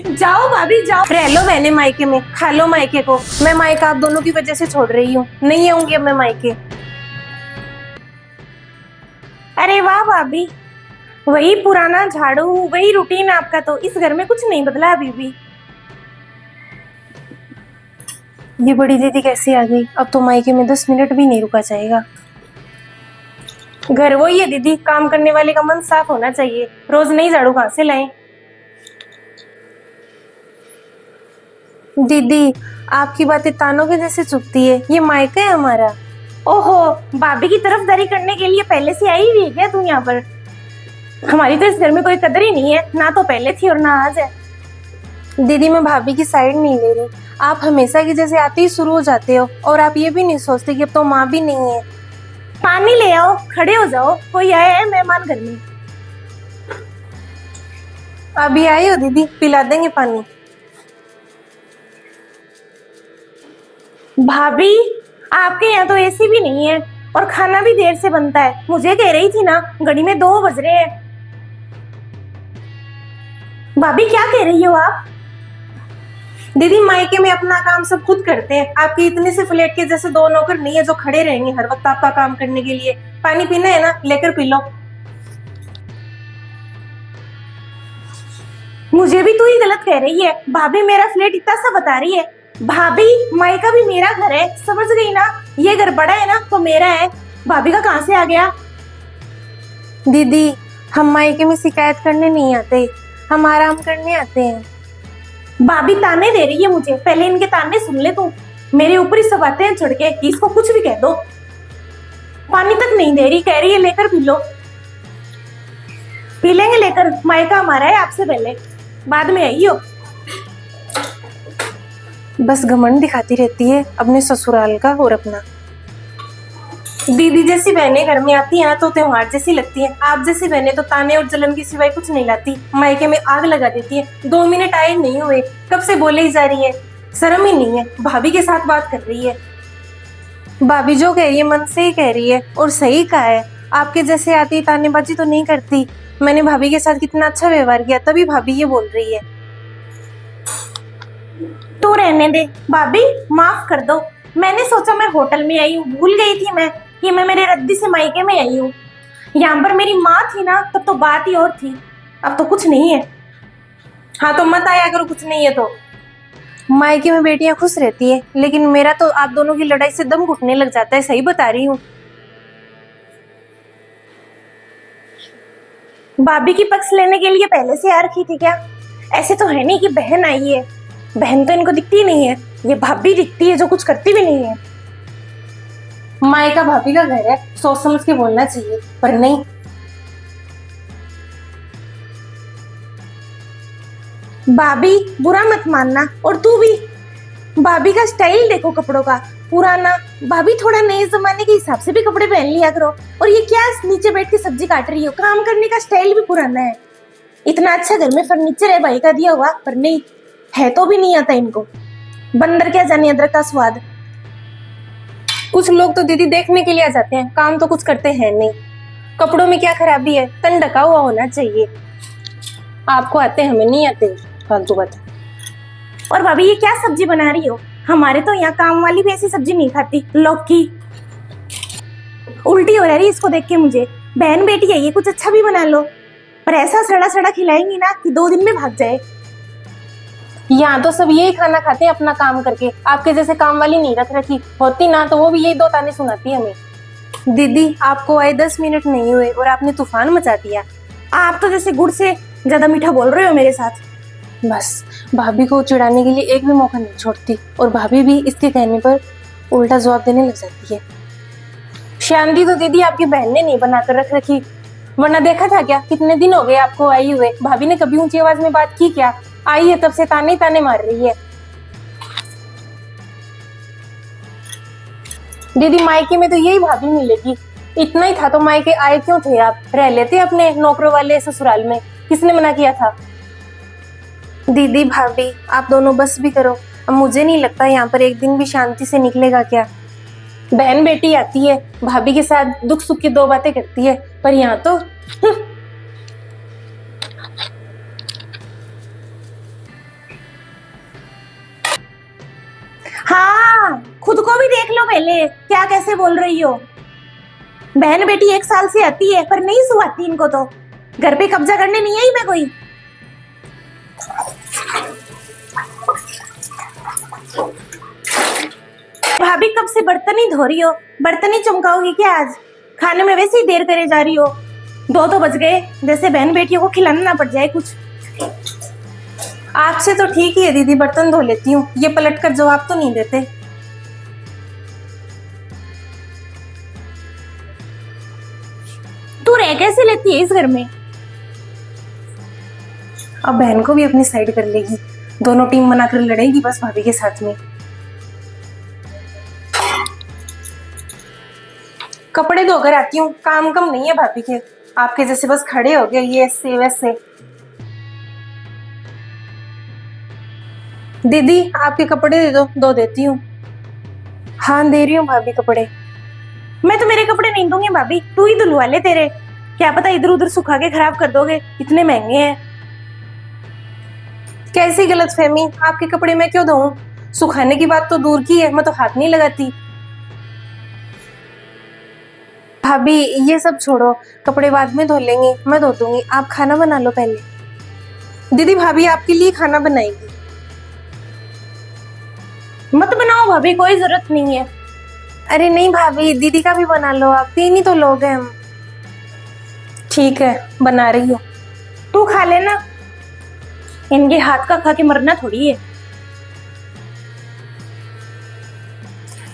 जाओ भाभी जाओ, रह लो बहने मायके में, खा लो मायके को। मैं मायका आप दोनों की वजह से छोड़ रही हूँ, नहीं आऊंगी अब मैं मायके। अरे वाह भाभी, वही पुराना झाड़ू, वही रूटीन आपका, तो इस घर में कुछ नहीं बदला अभी भी। ये बड़ी दीदी कैसी आ गई, अब तो मायके में 10 मिनट भी नहीं रुका जाएगा। घर वही है दीदी, काम करने वाले का मन साफ होना चाहिए, रोज नई झाड़ू कहाँ से लाएं। दीदी आपकी बातें तानों के जैसे चुभती है, ये मायका है हमारा। ओहो, भाभी की तरफदारी करने के लिए पहले से आई हुई है क्या तू यहाँ पर? हमारी तो इस घर में कोई कदर ही नहीं है, ना तो पहले थी और ना आज है। दीदी मैं भाभी की साइड नहीं ले रही, आप हमेशा की जैसे आते ही शुरू हो जाते हो, और आप ये भी नहीं सोचते कि अब तो माँ भी नहीं है। पानी ले आओ, खड़े हो जाओ, कोई आया है मेहमान घर में। अभी आई हो दीदी, पिला देंगे पानी। भाभी आपके यहाँ तो एसी भी नहीं है और खाना भी देर से बनता है, मुझे कह रही थी ना घड़ी में 2 बज रहे हैं। भाभी क्या कह रही हो आप? दीदी मायके में अपना काम सब खुद करते हैं, आपके इतने से फ्लैट के जैसे 2 नौकर नहीं है जो खड़े रहेंगे हर वक्त आपका काम करने के लिए। पानी पीना है ना, लेकर पी लो। मुझे भी तू ही गलत कह रही है, भाभी मेरा फ्लैट इतना सा बता रही है। भाभी मायका भी मेरा घर है, समझ गई ना, ये घर बड़ा है ना तो मेरा है, भाभी का कहाँ से आ गया? दीदी हम मायके में शिकायत करने नहीं आते, हम आराम करने आते हैं। भाभी ताने दे रही है मुझे, पहले इनके ताने सुन ले तू। मेरे ऊपर ही सब आते हैं चढ़ के, इसको कुछ भी कह दो। पानी तक नहीं दे रही, कह रही है लेकर पी लो। पी लेंगे लेकर, मायका हमारा है आपसे पहले, बाद में आई हो। बस घमंड दिखाती रहती है अपने ससुराल का और अपना। दीदी जैसी बहनें घर में आती हैं तो त्योहार जैसी लगती हैं, आप जैसी बहनें तो ताने और जलन की सिवाय कुछ नहीं लाती, मायके में आग लगा देती है। 2 मिनट आए नहीं हुए, कब से बोले ही जा रही है, शर्म ही नहीं है, भाभी के साथ बात कर रही है। भाभी जो कह रही है मन से ही कह रही है, और सही कहा है, आपके जैसे आती तानेबाजी तो नहीं करती। मैंने भाभी के साथ कितना अच्छा व्यवहार किया, तभी भाभी ये बोल रही है। तू रहने दे भाभी, माफ कर दो, मैंने सोचा मैं होटल में आई हूँ, भूल गई थी मैं कि मैं मेरे रद्दी से मायके में आई हूँ। यहाँ पर मेरी माँ थी ना तब तो बात ही और थी, अब तो कुछ नहीं है। हाँ तो मत आया करो, कुछ नहीं है तो। मायके में बेटियां खुश रहती है, लेकिन मेरा तो आप दोनों की लड़ाई से दम घुटने लग जाता है, सही बता रही हूँ। भाभी की पक्ष लेने के लिए पहले से आ रखी थी क्या? ऐसे तो है नहीं कि बहन आई है, बहन तो इनको दिखती नहीं है, ये भाभी दिखती है जो कुछ करती भी नहीं है। मायका भाभी का घर है, सोच समझ के बोलना चाहिए, पर नहीं। भाभी बुरा मत मानना, और तू भी। भाभी का स्टाइल देखो कपड़ों का, पुराना। भाभी थोड़ा नए जमाने के हिसाब से भी कपड़े पहन लिया करो। और ये क्या नीचे बैठ के सब्जी काट रही हो, काम करने का स्टाइल भी पुराना है। इतना अच्छा घर में फर्नीचर है भाई का दिया हुआ, पर नहीं है, तो भी नहीं आता इनको। बंदर क्या जाने अदरक का स्वाद। कुछ लोग तो दीदी देखने के लिए आ जाते हैं, काम तो कुछ करते हैं नहीं। कपड़ों में क्या खराबी है, तन ढका हुआ होना चाहिए। आपको आते, हमें नहीं आते, फालतू बात। और भाभी ये क्या सब्जी बना रही हो? हमारे तो यहाँ काम वाली भी ऐसी सब्जी नहीं खाती, लौकी। उल्टी हो रही इसको देख के मुझे। बहन बेटी है ये, कुछ अच्छा भी बना लो, पर ऐसा सड़ा सड़ा खिलाएंगी ना कि 2 दिन में भाग जाए। यहाँ तो सब यही खाना खाते हैं अपना काम करके, आपके जैसे काम वाली नहीं रख रखी, होती ना तो वो भी यही 2 ताने सुनाती है हमें। दीदी आपको आए 10 मिनट नहीं हुए और आपने तूफान मचा दिया। आप तो जैसे गुड़ से ज्यादा मीठा बोल रहे हो मेरे साथ। बस भाभी को चिढ़ाने के लिए एक भी मौका नहीं छोड़ती, और भाभी भी इसके कहने पर उल्टा जवाब देने लग जाती है। शांति तो दीदी आपकी बहन ने नहीं बनाकर रख रखी, वरना देखा था क्या, कितने दिन हो गए आपको आई हुए, भाभी ने कभी ऊंची आवाज में बात की क्या? आई है तब से ताने ताने मार रही है। दीदी मायके में तो यही भाभी मिलेगी, इतना ही था तो मायके आए क्यों थे आप? रह लेते अपने नौकरों वाले ससुराल में, किसने मना किया था? दीदी भाभी आप दोनों बस भी करो, अब मुझे नहीं लगता यहाँ पर एक दिन भी शांति से निकलेगा क्या। बहन बेटी आती है, भाभी के साथ दुख सुख की 2 बातें करती है, पर यहाँ तो खुद को भी देख लो पहले, क्या कैसे बोल रही हो। बहन बेटी 1 साल से आती है पर नहीं सुहाती इनको, तो घर पे कब्जा करने नहीं आई मैं कोई। भाभी कब से बर्तन ही धो रही हो, बर्तन ही चमकाओगी क्या आज? खाने में वैसे ही देर करे जा रही हो, 2 तो बज गए, जैसे बहन बेटियों को खिलाना ना पड़ जाए कुछ। आपसे तो ठीक ही है दीदी, बर्तन धो लेती हूँ, ये पलट कर जवाब तो नहीं देते। तू रह कैसे लेती है इस घर में? अब बहन को भी अपनी साइड कर लेगी, दोनों टीम बनाकर लड़ेगी बस भाभी के साथ में। कपड़े धोकर आती हूँ, काम कम नहीं है भाभी के, आपके जैसे बस खड़े हो गए ये ऐसे वैसे। दीदी आपके कपड़े दे दो, धो देती हूँ। हाँ दे रही हूँ भाभी कपड़े। मैं तो मेरे कपड़े नहीं दूंगी भाभी, तू ही धुलवा ले तेरे, क्या पता इधर उधर सुखा के खराब कर दोगे, इतने महंगे हैं। कैसी गलतफहमी, आपके कपड़े मैं क्यों धोऊं? सुखाने की बात तो दूर की है, मैं तो हाथ नहीं लगाती। भाभी ये सब छोड़ो, कपड़े बाद में धो लेंगे, मैं धो दूंगी, आप खाना बना लो पहले। दीदी भाभी आपके लिए खाना बनाएगी। मत बनाओ भाभी, कोई जरूरत नहीं है। अरे नहीं भाभी, दीदी का भी बना लो, आप 3 ही तो लोग हैं हम। ठीक है बना रही हो, तू खा लेना, इनके हाथ का खा के मरना थोड़ी है।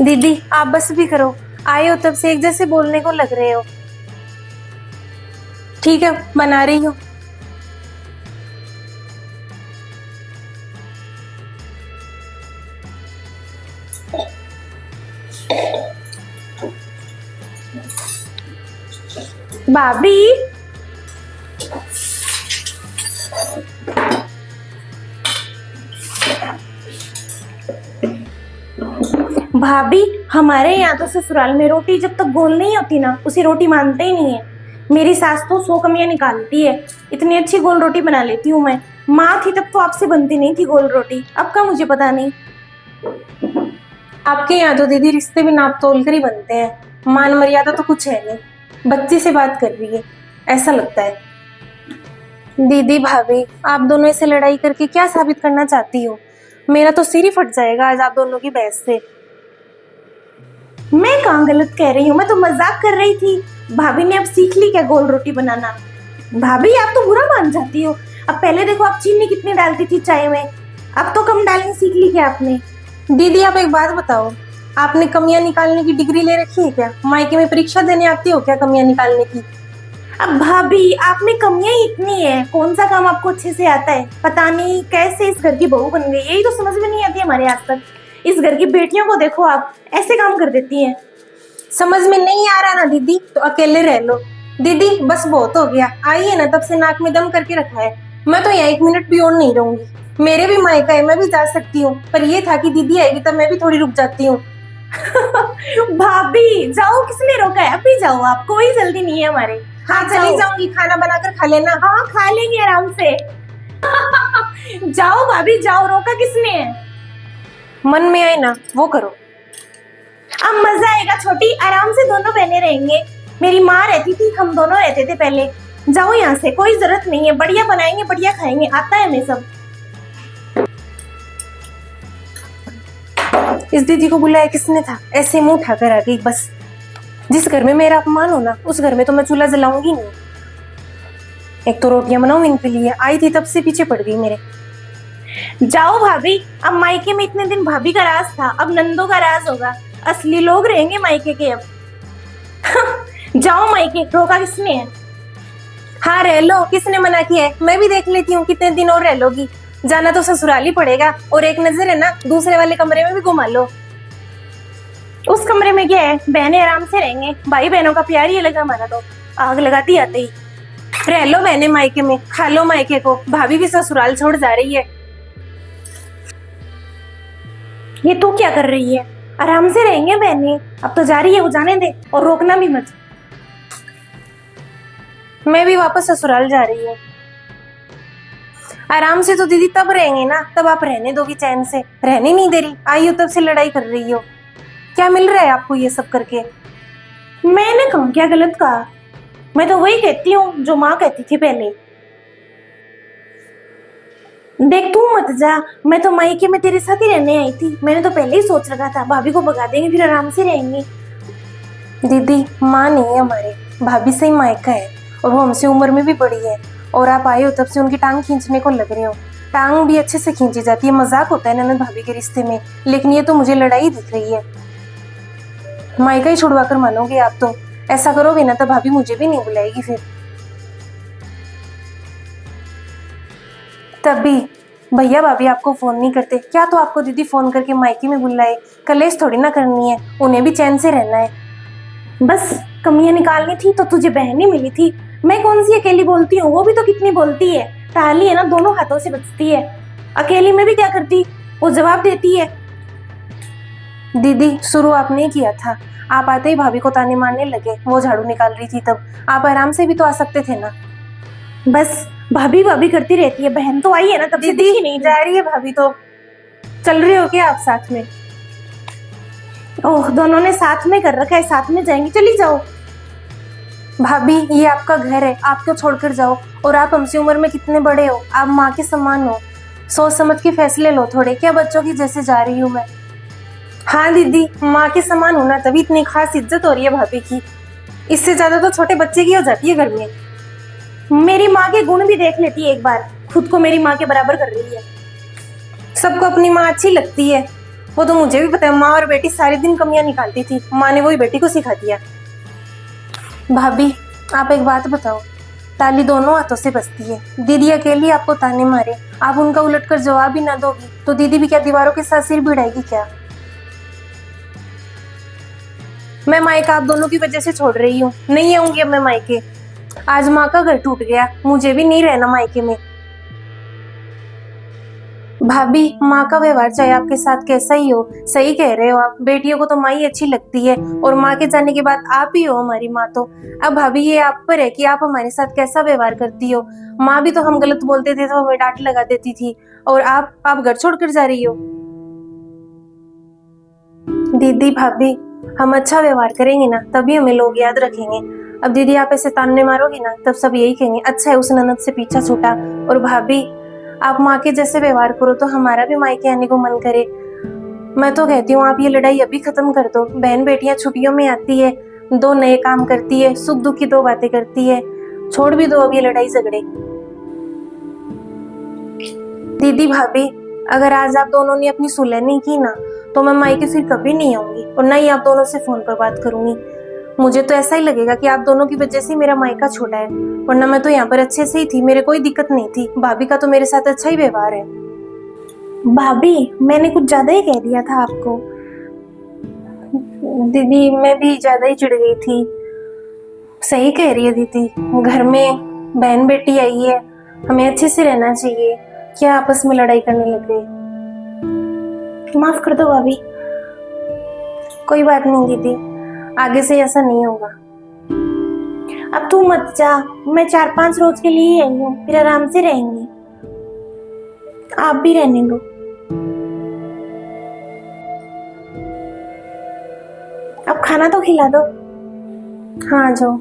दीदी आप बस भी करो, आए हो तब से एक जैसे बोलने को लग रहे हो। ठीक है बना रही हूँ। भाभी भाभी हमारे यहाँ तो ससुराल में रोटी जब तक गोल नहीं होती ना, उसे रोटी मानते ही नहीं है। मेरी सास तो 100 कमियां निकालती है, इतनी अच्छी गोल रोटी बना लेती हूँ मैं। माँ थी तब तो आपसे बनती नहीं थी गोल रोटी, अब का मुझे पता नहीं। आपके यहाँ तो दीदी रिश्ते भी नाप तोल कर ही बनते हैं, मान मर्यादा तो कुछ है नहीं। बच्चे से बात कर रही है ऐसा लगता है। दीदी भाभी आप दोनों ऐसे लड़ाई करके क्या साबित करना चाहती हो? मेरा तो सिर ही फट जाएगा आज आप दोनों की बहस से। मैं कहाँ गलत कह रही हूँ, मैं तो मजाक कर रही थी। भाभी ने अब सीख ली क्या गोल रोटी बनाना? भाभी आप तो बुरा मान जाती हो। अब पहले देखो आप चीनी कितनी डालती थी चाय में, अब तो कम डालनी सीख ली क्या आपने? दीदी आप एक बात बताओ, आपने कमियां निकालने की डिग्री ले रखी है क्या? मायके में परीक्षा देने आती हो क्या कमियां निकालने की? अब भाभी आप में कमियां ही इतनी है, कौन सा काम आपको अच्छे से आता है? पता नहीं कैसे इस घर की बहू बन गई, यही तो समझ में नहीं आती हमारे आज तक। इस घर की बेटियों को देखो आप ऐसे काम कर देती हैं। समझ में नहीं आ रहा ना दीदी तो अकेले रह लो। दीदी बस बहुत हो गया, आई है ना तब से नाक में दम करके रखा है, मैं तो यहाँ 1 मिनट भी और नहीं रहूंगी। मेरे भी मायका है, मैं भी जा सकती हूँ, पर ये था कि दीदी आएगी तब मैं भी थोड़ी रुक जाती हूँ। भाभी जाओ, किसने रोका है? अभी जाओ आप, कोई जल्दी नहीं है हमारे। हाँ चली जाऊंगी, खाना बनाकर खा लेना। हाँ खा लेंगे आराम से। जाओ भाभी जाओ, रोका किसने है? मन में आए ना वो करो। अब मजा आएगा छोटी, आराम से दोनों बहने रहेंगे। मेरी माँ रहती थी, हम दोनों रहते थे पहले। जाओ यहाँ से, कोई जरूरत नहीं है, बढ़िया बनाएंगे बढ़िया खाएंगे, आता है हमें सब। इस दीदी को बुलाया किसने था? ऐसे मुंह उठाकर आ गई बस। जिस घर में मेरा अपमान हो ना, उस घर में तो मैं चूल्हा जलाऊंगी नहीं। एक तो रोटियां बनाऊं इनके लिए, आई थी तब से पीछे पड़ गई मेरे। जाओ भाभी, अब मायके में इतने दिन भाभी का राज था, अब नंदों का राज होगा, असली लोग रहेंगे मायके के अब। जाओ मायके, रोका किसने है? हाँ रह लो, किसने मना किया है? मैं भी देख लेती हूँ कितने दिन और रह लोगी। जाना तो ससुराल ही पड़ेगा, और एक नजर है ना दूसरे वाले कमरे में भी घुमा लो। उस कमरे में क्या है, बहनें आराम से रहेंगे, भाई बहनों का प्यार ही अलग है हमारा तो। आग लगाती आते ही। रह लो बहनें मायके में, खा लो मायके को, भाभी भी ससुराल छोड़ जा रही है। ये तू क्या कर रही है? आराम से रहेंगे बहनें, अब तो जा रही है वो, जाने दे और रोकना भी मत। मैं भी वापस ससुराल जा रही हूँ। आराम से तो दीदी तब रहेंगे ना, तब आप रहने दोगी चैन से, रहने नहीं दे रही। आई हो तब से लड़ाई कर रही हो। क्या मिल रहा है आपको ये सब करके? मैंने कहा क्या गलत कहा? मैं तो वही कहती हूँ जो माँ कहती थी पहले। देख तू मत जा, मैं तो मायके में तेरे साथ ही रहने आई थी। मैंने तो पहले ही सोच रखा था भाभी को भगा देंगे फिर आराम से रहेंगे। दीदी माँ नहीं है हमारे, भाभी से ही मायका है और वो हमसे उम्र में भी बड़ी है। और आप आए हो तब से उनकी टांग खींचने को लग रहे हो। टांग भी अच्छे से खींची जाती है, मजाक होता है ननद भाभी के रिश्ते में, लेकिन ये तो मुझे लड़ाई दिख रही है। मायका ही छुड़वा कर मानोगे आप तो? ऐसा करोगे ना तो भाभी मुझे भी नहीं बुलाएगी फिर। तभी भैया भाभी आपको फोन नहीं करते क्या? तो आपको दीदी फोन करके मायके में बुलाए। कलेश थोड़ी ना करनी है, उन्हें भी चैन से रहना है। बस कमियां निकालनी थी तो तुझे बहन ही मिली थी। मैं कौन सी अकेली बोलती हूँ, वो भी तो कितनी बोलती है। ताली है ना दोनों हाथों से बचती है। अकेली में भी क्या करती, वो जवाब देती है। दीदी शुरू आपने ही किया था, आप आते ही भाभी को ताने मारने लगे। वो झाड़ू निकाल रही थी तब, आप आराम से भी तो आ सकते थे ना। बस भाभी भाभी करती रहती है, बहन तो आई है ना तब से दिखी नहीं जा रही है भाभी। तो चल रही हो क्या आप साथ में? ओह दोनों ने साथ में कर रखा है, साथ में जाएंगे, चली जाओ। भाभी ये आपका घर है, आप क्यों छोड़कर जाओ? और आप हमसे उम्र में कितने बड़े हो, आप माँ के समान हो। सोच समझ के फैसले लो थोड़े, क्या बच्चों की जैसे जा रही हूँ मैं। हाँ दीदी माँ के समान होना तभी इतनी खास इज्जत हो रही है भाभी की। इससे ज्यादा तो छोटे बच्चे की हो जाती है घर में। मेरी माँ के गुण भी देख लेती है एक बार, खुद को मेरी माँ के बराबर कर रही है। सबको अपनी माँ अच्छी लगती है, वो तो मुझे भी पता है। माँ और बेटी सारे दिन कमियां निकालती थी, माँ ने वही बेटी को सिखा दिया। भाभी आप एक बात बताओ, ताली दोनों हाथों से बजती है। दीदी अकेली आपको ताने मारे, आप उनका उलट कर जवाब भी ना दोगी तो दीदी भी क्या दीवारों के साथ सिर भिड़ाएगी क्या? मैं मायका आप दोनों की वजह से छोड़ रही हूँ, नहीं आऊंगी अब मैं मायके। आज माँ का घर टूट गया, मुझे भी नहीं रहना मायके में। भाभी माँ का व्यवहार चाहे आपके साथ कैसा ही हो, सही कह रहे हो आप, बेटियों को तो माँ ही अच्छी लगती है और माँ के जाने के बाद आप ही हो हमारी माँ। तो अब भाभी ये आप पर है कि आप हमारे साथ कैसा व्यवहार करती हो। माँ भी तो हम गलत बोलते थे तो हमें डांट लगा देती थी, और आप घर छोड़कर जा रही हो। दीदी भाभी हम अच्छा व्यवहार करेंगे ना तभी हमें लोग याद रखेंगे। अब दीदी आप ऐसे ताने मारोगी ना तब सब यही कहेंगे अच्छा है उस ननद से पीछा छूटा। और भाभी आप माँ के जैसे व्यवहार करो तो हमारा भी मायके आने को मन करे। मैं तो कहती हूँ आप ये लड़ाई अभी खत्म कर दो। बहन बेटियां छुट्टियों में आती है, दो नए काम करती है, सुख दुख की दो बातें करती है। छोड़ भी दो अब ये लड़ाई झगड़े। दीदी भाभी अगर आज आप दोनों ने अपनी सुलह नहीं की ना तो मैं मायके फिर कभी नहीं आऊंगी और ना ही आप दोनों से फोन पर बात करूंगी। मुझे तो ऐसा ही लगेगा कि आप दोनों की वजह से मेरा मायका छोटा है, वरना मैं तो यहाँ पर अच्छे से ही थी, मेरे कोई दिक्कत नहीं थी। भाभी का तो मेरे साथ अच्छा ही व्यवहार है। भाभी मैंने कुछ ज्यादा ही कह दिया था आपको। दीदी मैं भी ज्यादा ही चिढ़ गई थी। सही कह रही है दीदी, घर में बहन बेटी आई है, हमें अच्छे से रहना चाहिए, क्या आपस में लड़ाई करने लग गए। माफ कर दो भाभी। कोई बात नहीं दीदी, आगे से ऐसा नहीं होगा। अब तू मत जा, मैं 4-5 रोज के लिए ही आई हूँ, फिर आराम से रहेंगे। आप भी रहने दो। अब खाना तो खिला दो। हाँ जाओ।